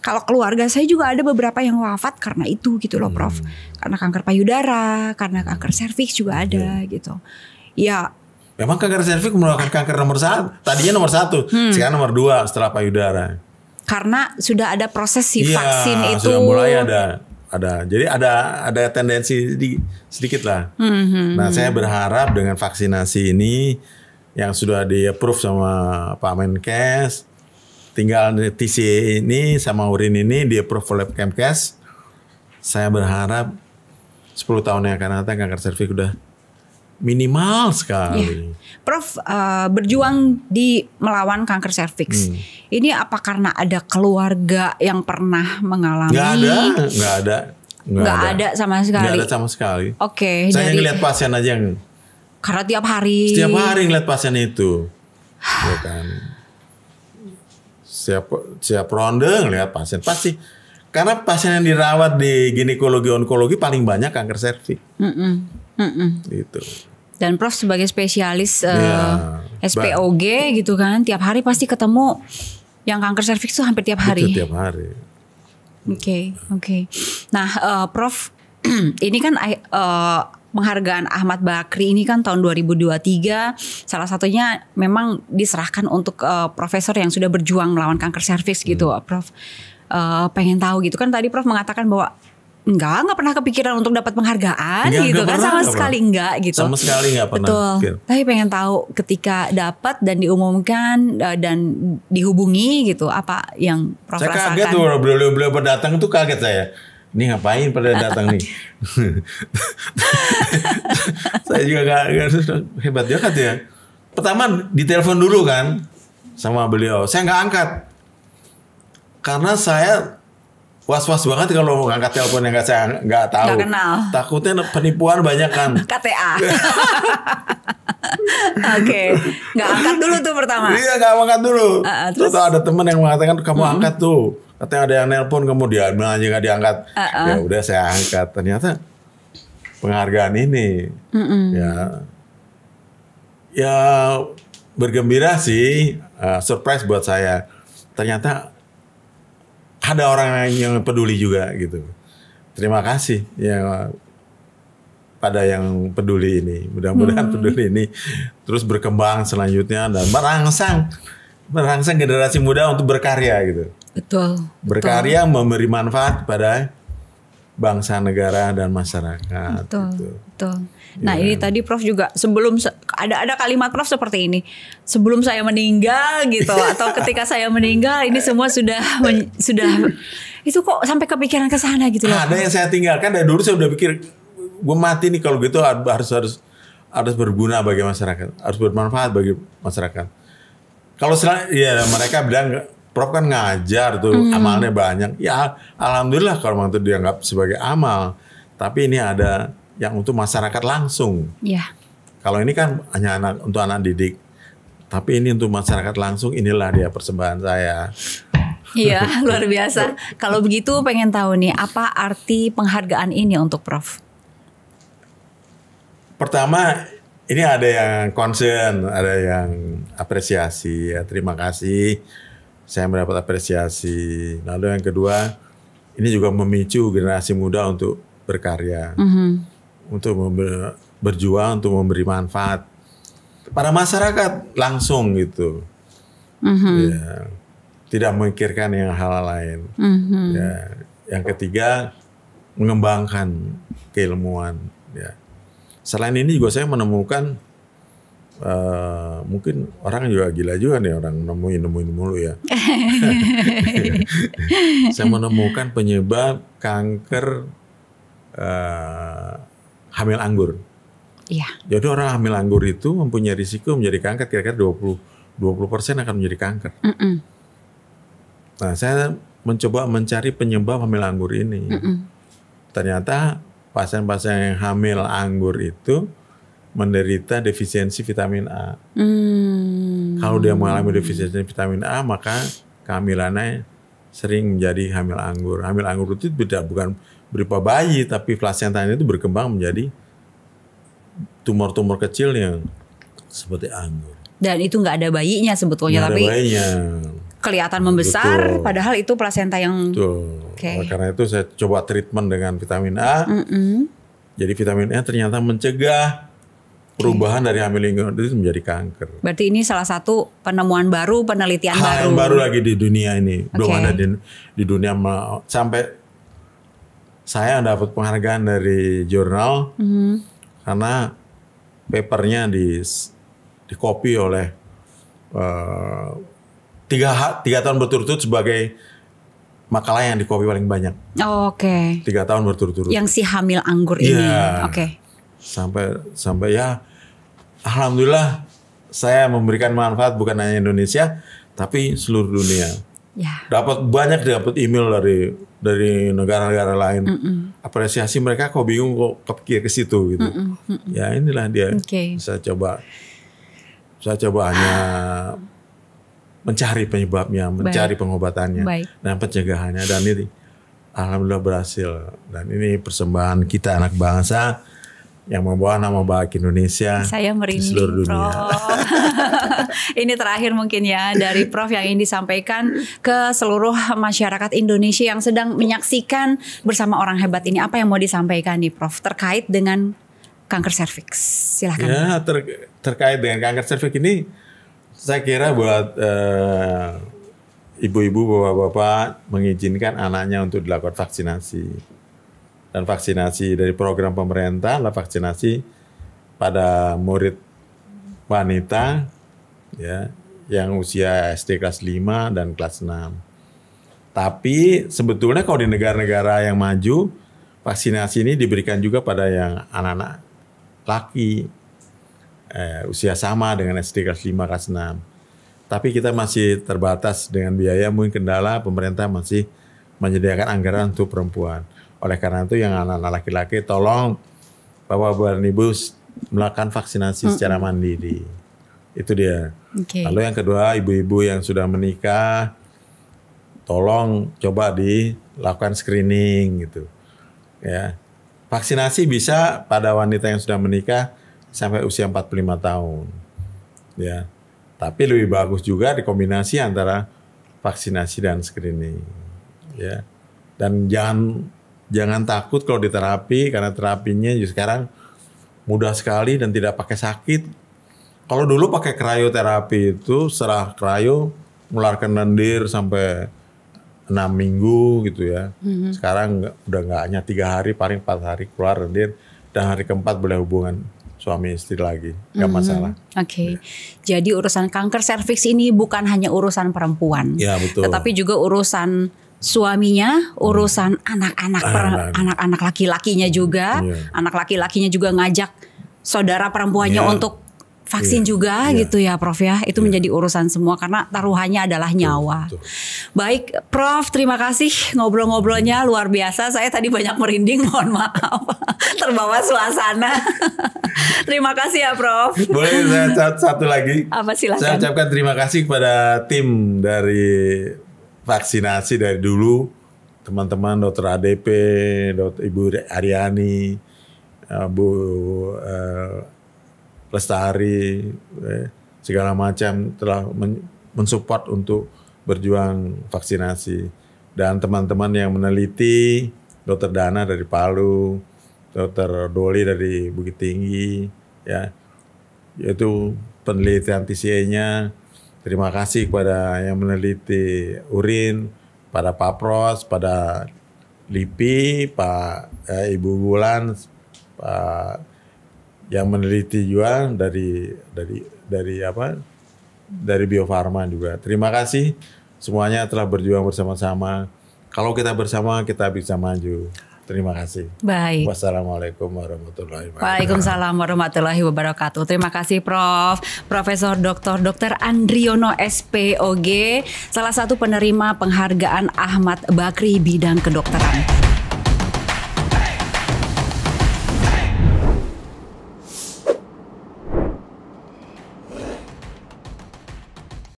kalau keluarga saya juga ada beberapa yang wafat karena itu gitu loh Prof. Karena kanker payudara, karena kanker serviks juga ada gitu. Ya. Memang kanker serviks merupakan kanker nomor 1. Tadinya nomor 1, sekarang nomor 2 setelah payudara. Karena sudah ada proses si vaksin itu. Sudah mulai ada. Jadi ada tendensi sedikit lah. Nah, saya berharap dengan vaksinasi ini yang sudah di-approve sama Pak Menkes, tinggal TC ini sama urin ini di-approve oleh Kemkes. Saya berharap 10 tahun yang akan datang kanker serviks udah minimal sekali. Ya. Prof, berjuang di melawan kanker serviks. Ini apa karena ada keluarga yang pernah mengalami? Nggak ada sama sekali. Nggak ada sama sekali. Oke. Saya ngeliat pasien aja yang. Karena tiap hari. Setiap hari ngeliat pasien itu, ya kan. Siap ronde ngeliat pasien pasti. Karena pasien yang dirawat di ginekologi onkologi paling banyak kanker serviks. Gitu. Dan Prof sebagai spesialis SPOG gitu kan, tiap hari pasti ketemu yang kanker serviks tuh hampir tiap hari. Tiap hari. Oke. Nah, Prof, ini kan penghargaan Ahmad Bakri ini kan tahun 2023 salah satunya memang diserahkan untuk profesor yang sudah berjuang melawan kanker serviks gitu, Prof. Pengen tahu gitu kan tadi Prof mengatakan bahwa nggak pernah kepikiran untuk dapat penghargaan gitu kan, sama sekali enggak gitu. Sama sekali nggak pernah. Betul. Tapi pengen tahu ketika dapat dan diumumkan dan dihubungi gitu, apa yang Prof rasakan? Saya kaget tuh beliau datang tuh kaget saya. Ini ngapain pada datang nih? Saya juga gak hebat juga kan ya. Pertama ditelepon dulu kan sama beliau. Saya nggak angkat karena saya was-was banget kalau ngangkat telepon yang saya nggak tahu. Nggak kenal. Takutnya penipuan banyak kan. KTA. Oke. Nggak angkat dulu tuh pertama. Iya, nggak angkat dulu. Terus ada teman yang mengatakan kamu angkat tuh. Katanya ada yang nelpon kemudian aja nggak diangkat. Ya udah saya angkat. Ternyata penghargaan ini ya bergembira sih, surprise buat saya. Ternyata ada orang yang peduli juga gitu. Terima kasih ya pada yang peduli ini. Mudah-mudahan peduli ini terus berkembang selanjutnya dan merangsang generasi muda untuk berkarya gitu. Betul. Berkarya memberi manfaat pada bangsa, negara dan masyarakat. Betul. Nah, ini tadi Prof juga sebelum ada kalimat Prof seperti ini. Sebelum saya meninggal gitu atau ketika saya meninggal ini semua sudah itu kok sampai kepikiran ke sana gitu loh. Ada yang saya tinggalkan dari dulu, saya udah pikir gue mati nih kalau gitu harus berguna bagi masyarakat, harus bermanfaat bagi masyarakat. Kalau mereka bilang Prof kan ngajar tuh, amalnya banyak. Ya alhamdulillah kalau memang itu dianggap sebagai amal. Tapi ini ada yang untuk masyarakat langsung. Iya. Kalau ini kan hanya untuk anak didik. Tapi ini untuk masyarakat langsung, inilah dia persembahan saya. Iya, luar biasa. Kalau begitu pengen tahu nih, apa arti penghargaan ini untuk Prof? Pertama, ini ada yang concern, ada yang apresiasi. Ya, terima kasih. Saya mendapat apresiasi. Lalu yang kedua, ini juga memicu generasi muda untuk berkarya, untuk berjuang, untuk memberi manfaat pada masyarakat langsung gitu. Ya, tidak memikirkan yang hal lain. Ya, yang ketiga, mengembangkan keilmuan. Ya. Selain ini juga saya menemukan mungkin orang juga gila juga nih, orang nemuin mulu ya. Saya menemukan penyebab kanker hamil anggur. Iya. Jadi orang hamil anggur itu mempunyai risiko menjadi kanker kira-kira 20% akan menjadi kanker. Nah, saya mencoba mencari penyebab hamil anggur ini. Ternyata pasien-pasien yang hamil anggur itu menderita defisiensi vitamin A. Kalau dia mengalami defisiensi vitamin A, maka kehamilannya sering menjadi hamil anggur. Hamil anggur itu bukan berupa bayi, tapi plasentanya itu berkembang menjadi tumor-tumor kecil yang seperti anggur. Dan itu nggak ada bayinya sebetulnya, nggak tapi ada bayinya. kelihatan membesar, Betul. padahal itu plasenta yang Tuh. Oke. Karena itu saya coba treatment dengan vitamin A. Jadi vitamin A ternyata mencegah perubahan dari hamil itu menjadi kanker. berarti ini salah satu penemuan baru, penelitian baru. Hal yang baru lagi di dunia ini. Belum Oke. ada di dunia sampai saya dapat penghargaan dari jurnal karena papernya di copy oleh 3 tahun berturut-turut sebagai makalah yang di copy paling banyak. Oke. 3 tahun berturut-turut. Yang si hamil anggur ini. Iya. Oke. Sampai ya alhamdulillah saya memberikan manfaat bukan hanya Indonesia tapi seluruh dunia. Ya. Dapat email dari negara-negara lain. Apresiasi mereka kok bingung kok kepikir ke situ gitu. Ya inilah dia. Oke. Saya coba hanya mencari penyebabnya, mencari pengobatannya Baik. dan pencegahannya, dan ini alhamdulillah berhasil. Dan ini persembahan kita anak bangsa yang membawa nama baik Indonesia Saya di merinding, seluruh dunia. Prof. Ini terakhir mungkin ya dari Prof yang ingin disampaikan ke seluruh masyarakat Indonesia yang sedang menyaksikan bersama orang hebat ini. Apa yang mau disampaikan nih Prof terkait dengan kanker serviks? Silahkan. Ya, terkait dengan kanker serviks ini, saya kira buat ibu-ibu, bapak-bapak mengizinkan anaknya untuk dilakukan vaksinasi. Dan vaksinasi dari program pemerintah adalah vaksinasi pada murid wanita ya, yang usia SD kelas 5 dan kelas 6. Tapi sebetulnya kalau di negara-negara yang maju, vaksinasi ini diberikan juga pada yang anak-anak laki usia sama dengan SD kelas 5, kelas 6. Tapi kita masih terbatas dengan biaya, mungkin kendala pemerintah masih menyediakan anggaran untuk perempuan. Oleh karena itu yang anak-anak laki-laki tolong Bapak dan Ibu melakukan vaksinasi secara mandiri. Itu dia. Okay. Lalu yang kedua, ibu-ibu yang sudah menikah tolong coba dilakukan screening gitu. Ya. Vaksinasi bisa pada wanita yang sudah menikah sampai usia 45 tahun. Ya. Tapi lebih bagus juga dikombinasi antara vaksinasi dan screening. Ya. Dan jangan takut kalau diterapi, karena terapinya sekarang mudah sekali dan tidak pakai sakit. Kalau dulu pakai krioterapi itu serah krio mengeluarkan lendir sampai 6 minggu gitu ya. Sekarang udah nggak, hanya 3 hari, paling 4 hari keluar lendir, dan hari keempat boleh hubungan suami istri lagi, nggak masalah. Oke. Ya. Jadi urusan kanker serviks ini bukan hanya urusan perempuan, Ya, betul. tetapi juga urusan suaminya, urusan anak-anak laki-lakinya juga, anak laki-lakinya juga ngajak saudara perempuannya untuk vaksin juga gitu ya Prof ya. Itu menjadi urusan semua karena taruhannya adalah nyawa. Betul. Baik Prof, terima kasih ngobrol-ngobrolnya luar biasa. Saya tadi banyak merinding, mohon maaf. Terbawa suasana. Terima kasih ya Prof. Boleh saya satu lagi? Apa, silakan. Saya ucapkan terima kasih kepada tim dari vaksinasi dari dulu, teman-teman dokter ADP, dokter Ibu Aryani, Bu Lestari, segala macam telah mensupport untuk berjuang vaksinasi. Dan teman-teman yang meneliti, dokter Dana dari Palu, dokter Doli dari Bukit Tinggi, ya, yaitu penelitian TCA-nya. Terima kasih kepada yang meneliti urin, pada Pak Pros, pada LIPI, Pak Ibu Bulan, Pak yang meneliti juga dari Bio Farma juga. Terima kasih semuanya telah berjuang bersama-sama. Kalau kita bersama, kita bisa maju. Terima kasih. Baik. Wassalamualaikum warahmatullahi wabarakatuh. Waalaikumsalam warahmatullahi wabarakatuh. Terima kasih Prof. Profesor Dr. Andriono SPOG, salah satu penerima penghargaan Ahmad Bakri bidang kedokteran.